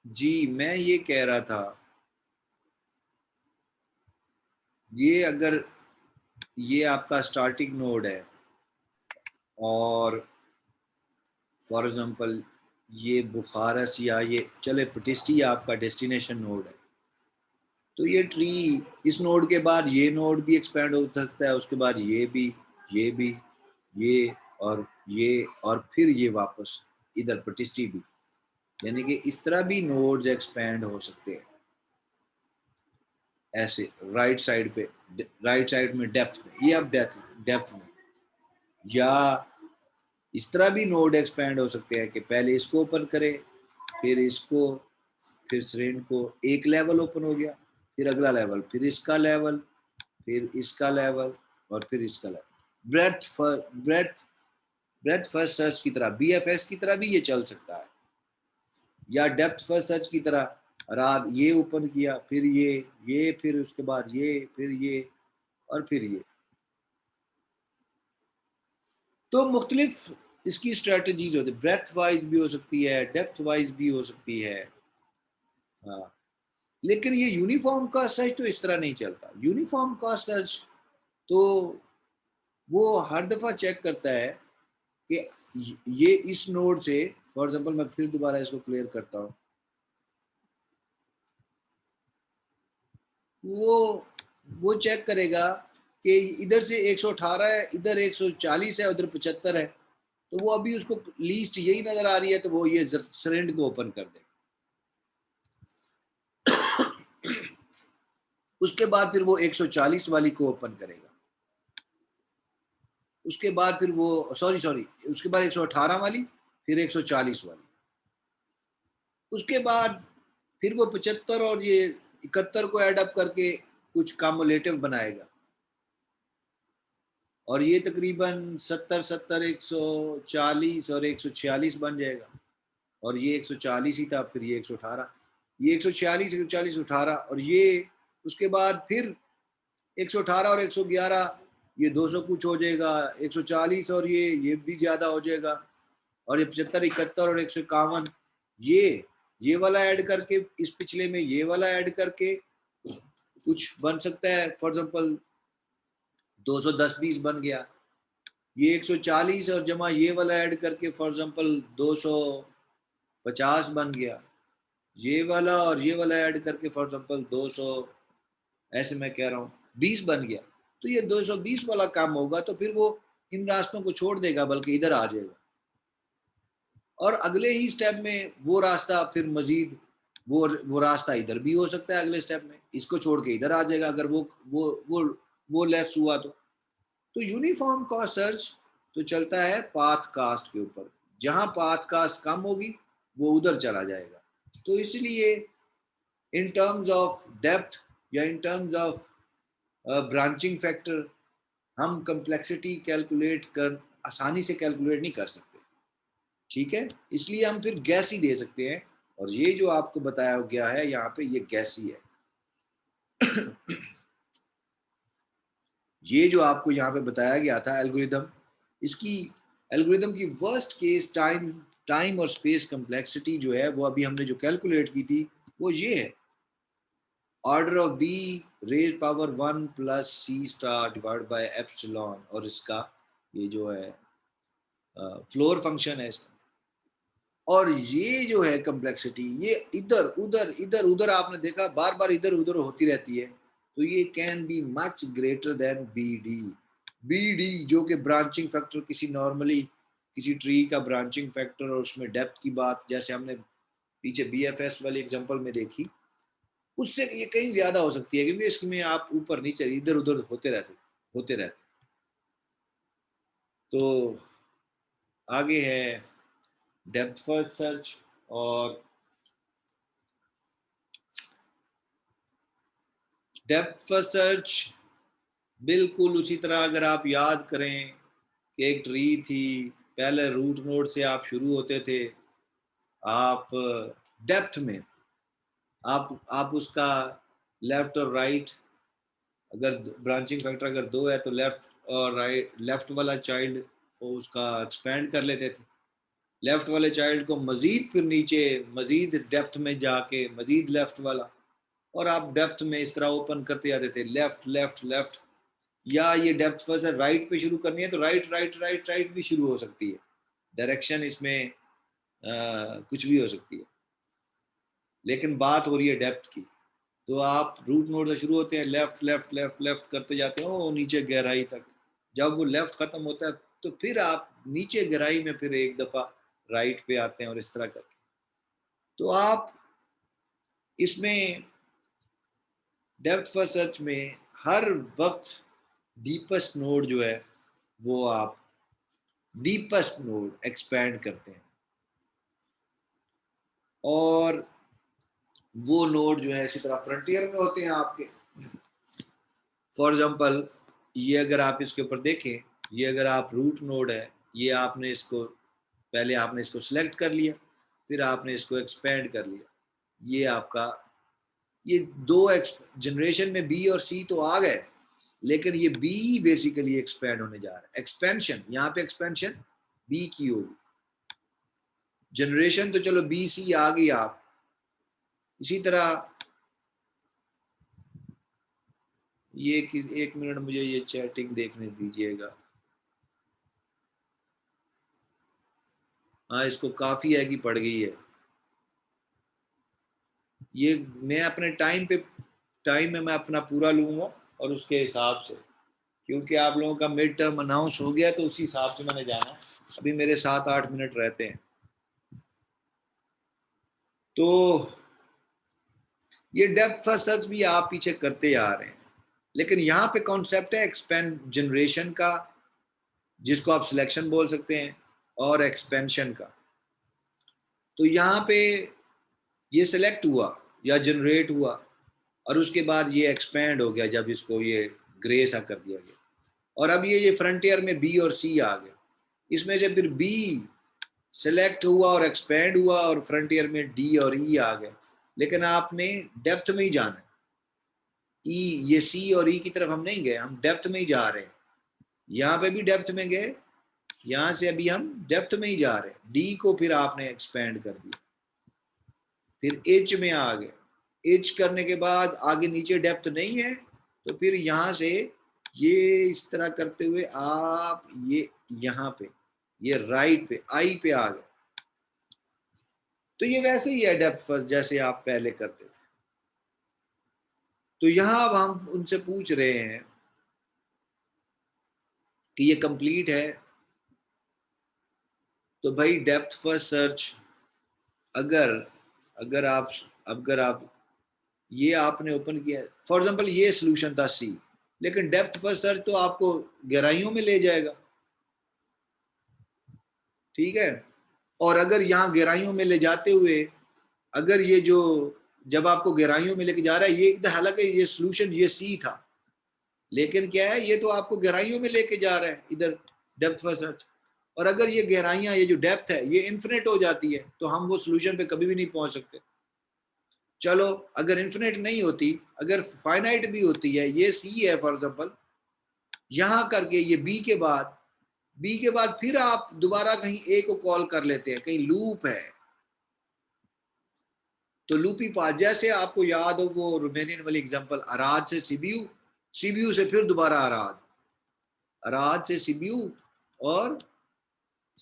जी, मैं ये कह रहा था, ये अगर ये आपका स्टार्टिंग नोड है और फॉर एग्जांपल ये बुखारस या ये चले पटिस्टी आपका डेस्टिनेशन नोड है, तो ये ट्री इस नोड के बाद ये नोड भी एक्सपैंड हो सकता है, उसके बाद ये भी, ये भी, ये और फिर ये वापस इधर पटिस्टी भी, यानी कि इस तरह भी नोड्स एक्सपैंड हो सकते हैं ऐसे राइट साइड पे, राइट साइड में डेप्थ में, ये अब डेप्थ में, या इस तरह भी नोड एक्सपैंड हो सकते हैं कि पहले इसको ओपन करें, फिर इसको, फिर सरेंड को, एक लेवल ओपन हो गया, फिर अगला लेवल, फिर इसका लेवल, फिर इसका लेवल और फिर इसका level. Breadth breadth first search की तरह, बीएफएस की तरह भी ये चल सकता है, या डेप्थ फर्स्ट सर्च की तरह, और आप ये ओपन किया, फिर ये फिर उसके बाद ये, फिर ये और फिर ये। तो मुख्तलिफ इसकी स्ट्रेटजीज होती है, ब्रेथ वाइज भी हो सकती है, डेप्थ वाइज भी हो सकती है। हाँ, लेकिन ये यूनिफॉर्म का सर्च तो इस तरह नहीं चलता। यूनिफॉर्म का सर्च तो वो हर दफा चेक करता है कि ये इस नोड से, फॉर एग्जांपल मैं फिर दोबारा इसको क्लियर करता हूँ, वो चेक करेगा कि इधर से 118 है, इधर 140 है, उधर 75 है, तो वो अभी उसको लीस्ट यही नजर आ रही है, तो वो ये सरेंड को ओपन कर दे। उसके बाद फिर वो 140 वाली को ओपन करेगा, उसके बाद फिर वो सॉरी उसके बाद 118 वाली, फिर 140 वाली, उसके बाद फिर वो 75 और ये 71 को ऐड अप करके कुछ कम्युलेटिव बनाएगा, और ये तकरीबन 70 70 140 और 146 बन जाएगा, और ये 140 ही था, फिर ये 118, ये 146 140 18, और ये उसके बाद फिर 118 और 111, ये 200 कुछ हो जाएगा, 140 और ये भी ज्यादा हो जाएगा, और ये 75 71 और 151, ये वाला ऐड करके इस पिछले में ये वाला ऐड करके कुछ बन सकता है, फॉर एग्जांपल 210 20 बन गया, ये 140 और जमा ये वाला ऐड करके फॉर एग्जांपल 250 बन गया, ये वाला और ये वाला ऐड करके फॉर एग्जांपल 200, ऐसे मैं कह रहा हूँ 20 बन गया। तो ये 220 वाला काम होगा, तो फिर वो इन रास्तों को छोड़ देगा, बल्कि इधर आ जाएगा, और अगले ही स्टेप में वो रास्ता फिर मजीद, वो रास्ता इधर भी हो सकता है, अगले स्टेप में इसको छोड़ के इधर आ जाएगा, अगर वो लेस हुआ तो यूनिफॉर्म का सर्च तो चलता है पाथ कास्ट के ऊपर, जहां पाथ कास्ट कम होगी वो उधर चला जाएगा। तो इसलिए इन टर्म्स ऑफ डेप्थ या in terms of branching factor, हम कंप्लेक्सिटी कैलकुलेट कर आसानी से कैलकुलेट नहीं कर सकते, ठीक है, इसलिए हम फिर गैस ही दे सकते हैं, और ये जो आपको बताया गया है यहाँ पे ये गैस ही है। ये जो आपको यहाँ पे बताया गया था एल्गोरिदम, इसकी एल्गोरिदम की वर्स्ट केस टाइम और स्पेस कम्प्लेक्सिटी जो है, वो अभी हमने जो कैलकुलेट की थी वो ये है, order of B raise power 1 plus C star divide by epsilon, और इसका ये जो है फ्लोर फंक्शन है इसका, और ये जो है कम्प्लेक्सिटी, ये इधर उधर आपने देखा बार बार इधर उधर होती रहती है, तो ये can be much greater than b d जो कि ब्रांचिंग फैक्टर, किसी नॉर्मली किसी ट्री का ब्रांचिंग फैक्टर और उसमें डेप्थ की बात, जैसे हमने पीछे बीएफएस वाली एग्जांपल में देखी, उससे ये कहीं ज्यादा हो सकती है, क्योंकि इसमें आप ऊपर नीचे इधर उधर होते रहते। तो आगे है डेप्थ फर्स्ट सर्च, और डेप्थ फर्स्ट सर्च बिल्कुल उसी तरह, अगर आप याद करें कि एक ट्री थी, पहले रूट नोड से आप शुरू होते थे, आप डेप्थ में आप उसका लेफ्ट और राइट, अगर ब्रांचिंग फैक्टर अगर 2 है तो लेफ्ट और राइट, लेफ्ट वाला चाइल्ड को उसका एक्सपेंड कर लेते थे, लेफ्ट वाले चाइल्ड को मजीद फिर नीचे मजीद डेप्थ में जाके मजीद लेफ्ट वाला, और आप डेप्थ में इस तरह ओपन करते जाते थे, लेफ्ट लेफ्ट लेफ्ट। या ये डेप्थ फर्स्ट राइट पे शुरू करनी है तो राइट राइट राइट राइट भी शुरू हो सकती है, डायरेक्शन इसमें कुछ भी हो सकती है, लेकिन बात हो रही है डेप्थ की। तो आप रूट नोड से शुरू होते हैं, लेफ्ट लेफ्ट लेफ्ट लेफ्ट करते जाते हो नीचे गहराई तक। जब वो लेफ्ट खत्म होता है तो फिर आप नीचे गहराई में फिर एक दफा राइट पे आते हैं, और इस तरह करके। तो आप इसमें डेप्थ फर्स्ट सर्च में हर वक्त डीपेस्ट नोड जो है वो आप डीपेस्ट नोड एक्सपैंड करते हैं, और वो नोड जो है इसी तरह फ्रंटियर में होते हैं आपके। फॉर एग्जांपल ये अगर आप इसके ऊपर देखें, ये अगर आप रूट नोड है, ये आपने इसको पहले आपने इसको सिलेक्ट कर लिया, फिर आपने इसको एक्सपेंड कर लिया, ये आपका ये दो जनरेशन में बी और सी तो आ गए, लेकिन ये बी बेसिकली एक्सपेंड होने जा रहा है। एक्सपेंशन यहाँ पे एक्सपेंशन बी की होगी, जनरेशन तो चलो बी सी आ गई। आप इसी तरह ये एक मिनट मुझे ये चैटिंग देखने दीजिएगा। हाँ, इसको काफी है कि पड़ गई है। ये मैं अपने टाइम में मैं अपना पूरा लूंगा और उसके हिसाब से, क्योंकि आप लोगों का मिड टर्म अनाउंस हो गया तो उसी हिसाब से मैंने जाना है। अभी मेरे 7-8 मिनट रहते हैं। तो ये डेप्थ फर्स्ट सर्च भी आप पीछे करते आ रहे हैं, लेकिन यहाँ पे कॉन्सेप्ट है एक्सपेंड जनरेशन का, जिसको आप सिलेक्शन बोल सकते हैं, और एक्सपेंशन का। तो यहाँ पे ये सिलेक्ट हुआ या जनरेट हुआ, और उसके बाद ये एक्सपेंड हो गया जब इसको ये ग्रे सा कर दिया गया, और अब ये फ्रंटियर में बी और सी आ गया। इसमें से फिर बी सिलेक्ट हुआ और एक्सपेंड हुआ, और फ्रंटियर में डी और ई आ गए, लेकिन आपने डेप्थ में ही जाना है। ई ये सी और ई की तरफ हम नहीं गए, हम डेप्थ में ही जा रहे हैं। यहाँ पे भी डेप्थ में गए, यहाँ से अभी हम डेप्थ में ही जा रहे हैं। डी को फिर आपने एक्सपेंड कर दिया, फिर एच में आ गए। एच करने के बाद आगे नीचे डेप्थ नहीं है, तो फिर यहाँ से ये इस तरह करते हुए आप ये यहाँ पे ये राइट पे आई पे आ गए। तो ये वैसे ही है डेप्थ फर्स्ट जैसे आप पहले करते थे। तो यहाँ अब हम उनसे पूछ रहे हैं कि ये कंप्लीट है, तो भाई डेप्थ फर्स्ट सर्च अगर अगर आप ये आपने ओपन किया, फॉर एग्जांपल ये सॉल्यूशन था सी, लेकिन डेप्थ फर्स्ट सर्च तो आपको गहराइयों में ले जाएगा, ठीक है। और अगर यहाँ गहराइयों में ले जाते हुए अगर ये जो जब आपको गहराइयों में लेके जा रहा है, ये इधर हालांकि ये सॉल्यूशन ये सी था, लेकिन क्या है ये तो आपको गहराइयों में लेके जा रहा है इधर डेप्थ फर्स्ट सर्च। और अगर ये गहराइयां ये जो डेप्थ है ये इन्फिनिट हो जाती है, तो हम वो सॉल्यूशन पे कभी भी नहीं पहुंच सकते। चलो अगर इन्फिनिट नहीं होती, अगर फाइनाइट भी होती है, ये सी है फॉर एग्जाम्पल, यहां करके ये बी के बाद फिर आप दोबारा कहीं ए को कॉल कर लेते हैं, कहीं लूप है तो लूपी पाथ। जैसे आपको याद हो वो रोमेनियन वाली एग्जांपल, अराज से सीबीयू, सीबीयू से फिर दोबारा अराज, अराज से सीबीयू, और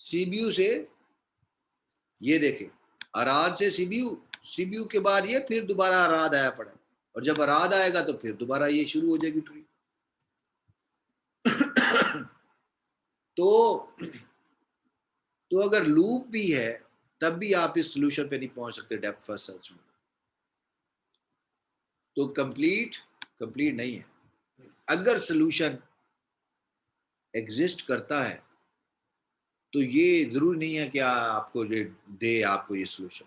सीबीयू से ये देखें अराज से सीबीयू, सीबीयू के बाद ये फिर दोबारा अराद आया पड़ा, और जब अराद आएगा तो फिर दोबारा ये शुरू हो जाएगी ट्री। तो अगर लूप भी है तब भी आप इस सॉल्यूशन पे नहीं पहुंच सकते डेप्थ फर्स्ट सर्च में। तो कंप्लीट नहीं है। अगर सॉल्यूशन एग्जिस्ट करता है तो ये जरूरी नहीं है कि आपको दे आपको ये सॉल्यूशन,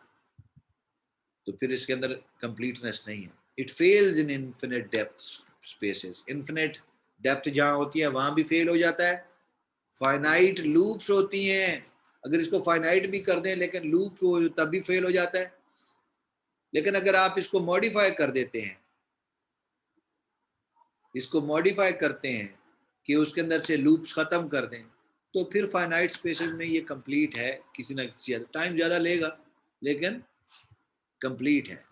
तो फिर इसके अंदर कंप्लीटनेस नहीं है। It fails in infinite depth spaces. Infinite depth जहां होती है वहां भी फेल हो जाता है। फाइनाइट लूप्स होती हैं, अगर इसको फाइनाइट भी कर दें लेकिन लूप तब भी फेल हो जाता है। लेकिन अगर आप इसको मॉडिफाई कर देते हैं, इसको मॉडिफाई करते हैं कि उसके अंदर से लूप्स खत्म कर दें, तो फिर फाइनाइट स्पेसेस में ये कंप्लीट है, किसी ना किसी टाइम ज़्यादा लेगा लेकिन कंप्लीट है।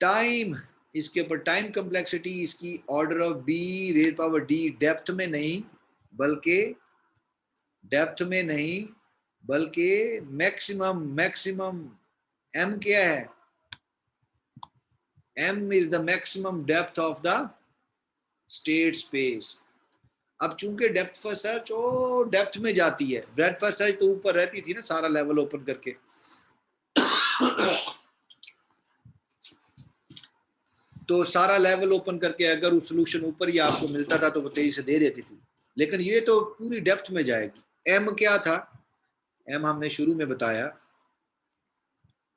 टाइम, इसके ऊपर टाइम कम्प्लेक्सिटी इसकी order of B raise power d, depth में नहीं बल्कि मैक्सिमम एम क्या है, m is the maximum depth of the state space. अब चूंकि डेप्थ फर्स्ट सर्च डेप्थ में जाती है, ब्रेथ फर्स्ट सर्च तो ऊपर रहती थी ना सारा लेवल ओपन करके तो सारा लेवल ओपन करके अगर उस सोल्यूशन ऊपर ही आपको मिलता था तो वो तेजी से दे देती थी, लेकिन ये तो पूरी डेप्थ में जाएगी। एम क्या था, एम हमने शुरू में बताया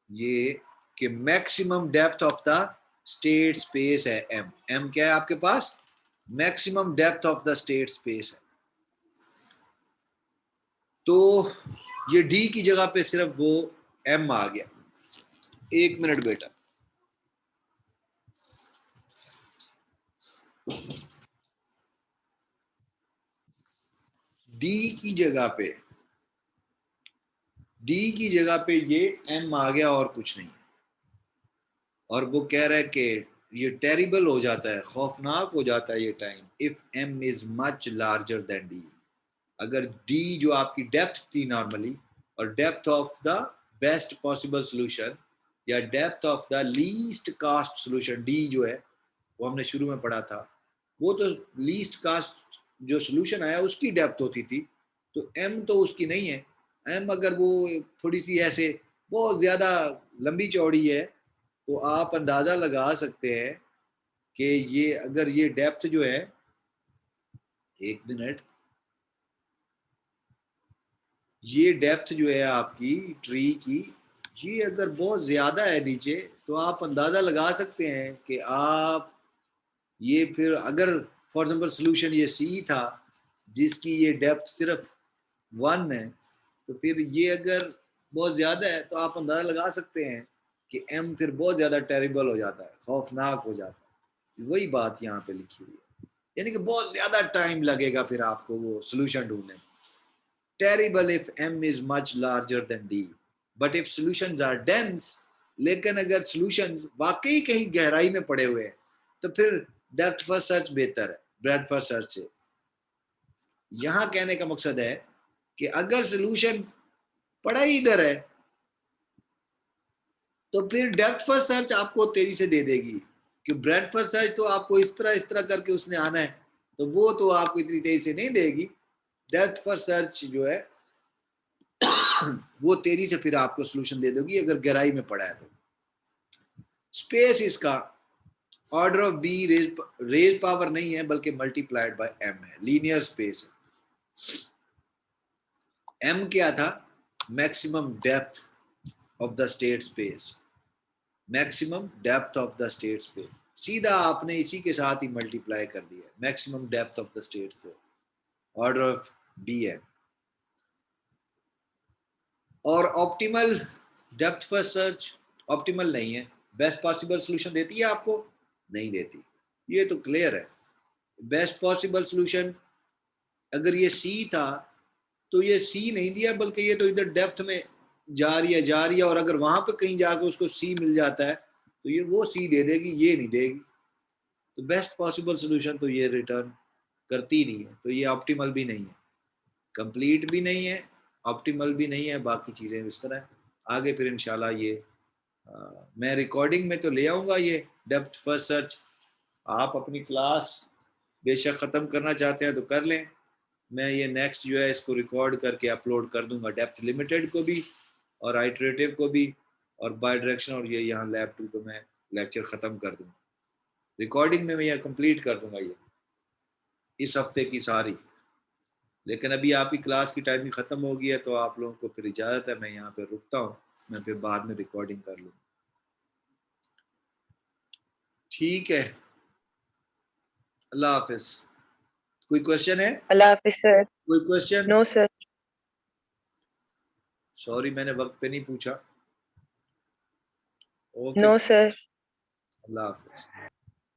ये कि maximum depth of the state space है। एम क्या है आपके पास, maximum depth of the state space है। तो ये डी की जगह पे सिर्फ वो एम आ गया। एक मिनट बेटा, डी की जगह पे ये एम आ गया और कुछ नहीं। और वो कह रहा है कि ये टेरिबल हो जाता है, खौफनाक हो जाता है ये time, if M is much larger than D. अगर डी जो आपकी डेप्थ थी नॉर्मली, और depth of the best possible solution या depth of the least cost solution, D जो है वो हमने शुरू में पढ़ा था, वो तो लीस्ट कास्ट जो सोल्यूशन आया उसकी डेप्थ होती थी, तो एम तो उसकी नहीं है। एम अगर वो थोड़ी सी ऐसे बहुत ज़्यादा लंबी चौड़ी है तो आप अंदाज़ा लगा सकते हैं कि ये अगर ये डेप्थ जो है, एक मिनट, ये डेप्थ जो है आपकी ट्री की, ये अगर बहुत ज़्यादा है नीचे तो आप अंदाज़ा लगा सकते हैं कि आप ये फिर अगर फॉर एग्जाम्पल सोल्यूशन ये सी था जिसकी ये डेप्थ सिर्फ 1 है, तो फिर ये अगर बहुत ज़्यादा है तो आप अंदाज़ा लगा सकते हैं कि एम फिर बहुत ज़्यादा टेरिबल हो जाता है, खौफनाक हो जाता है। वही बात यहाँ पे लिखी हुई है, यानी कि बहुत ज़्यादा टाइम लगेगा फिर आपको वो सोल्यूशन ढूंढने में। Terrible if M is much larger than d, but if solutions are dense, लेकिन अगर सॉल्यूशंस वाकई कहीं गहराई में पड़े हुए हैं तो फिर डेप्थ फर्स्ट सर्च बेहतर है ब्रेथ फर्स्ट सर्च से। यहां कहने का मकसद है कि अगर सॉल्यूशन पड़ा ही इधर है तो फिर डेप्थ फर्स्ट सर्च आपको तेजी से दे देगी, कि ब्रेथ फर्स्ट सर्च तो आपको इस तरह करके उसने आना है, तो वो तो आपको इतनी तेजी से नहीं देगी। डेप्थ फर्स्ट सर्च जो है वो तेजी से फिर आपको सोल्यूशन दे दोगी अगर गहराई में पड़ा है तो। स्पेस इसका order of B raise power नहीं है बल्कि मल्टीप्लाइड बाय एम है, लीनियर स्पेस है। एम क्या था, maximum depth of the state space, maximum depth of the state space, सीधा आपने इसी के साथ ही मल्टीप्लाई कर दिया, maximum depth of the state से, ऑर्डर ऑफ बी है। और optimal depth first search optimal नहीं है, बेस्ट पॉसिबल सोल्यूशन देती है आपको, नहीं देती, ये तो क्लियर है। बेस्ट पॉसिबल सोल्यूशन अगर ये सी था तो ये सी नहीं दिया बल्कि ये तो इधर डेप्थ में जा रही है, और अगर वहां पे कहीं जाकर उसको सी मिल जाता है तो ये वो सी दे देगी, ये नहीं देगी। तो बेस्ट पॉसिबल सोल्यूशन तो ये रिटर्न करती नहीं है, तो ये ऑप्टिमल भी नहीं है, कंप्लीट भी नहीं है, ऑप्टिमल भी नहीं है, बाकी चीज़ें इस तरह है। आगे फिर इंशाल्लाह ये मैं रिकॉर्डिंग में तो ले आऊँगा ये डेप्थ फर्स्ट सर्च। आप अपनी क्लास बेशक ख़त्म करना चाहते हैं तो कर लें, मैं ये नेक्स्ट जो है इसको रिकॉर्ड करके अपलोड कर दूंगा, डेप्थ लिमिटेड को भी और आइटरेटिव को भी और बाई डायरेक्शन, और ये यहाँ लैब 2 पे मैं लेक्चर ख़त्म कर दूँगा, रिकॉर्डिंग में मैं यह कंप्लीट कर दूंगा ये इस हफ्ते की सारी। लेकिन अभी आपकी क्लास की टाइमिंग ख़त्म हो गई है तो आप लोगों को फिर इजाज़त है, मैं यहाँ पे रुकता हूँ, मैं फिर बाद में रिकॉर्डिंग कर लूँगा। ठीक है, अल्लाह हाफिज। कोई क्वेश्चन है? अल्लाह हाफिज सर। कोई क्वेश्चन? No sir. सॉरी मैंने वक्त पे नहीं पूछा। Okay, no sir. अल्लाह हाफिज।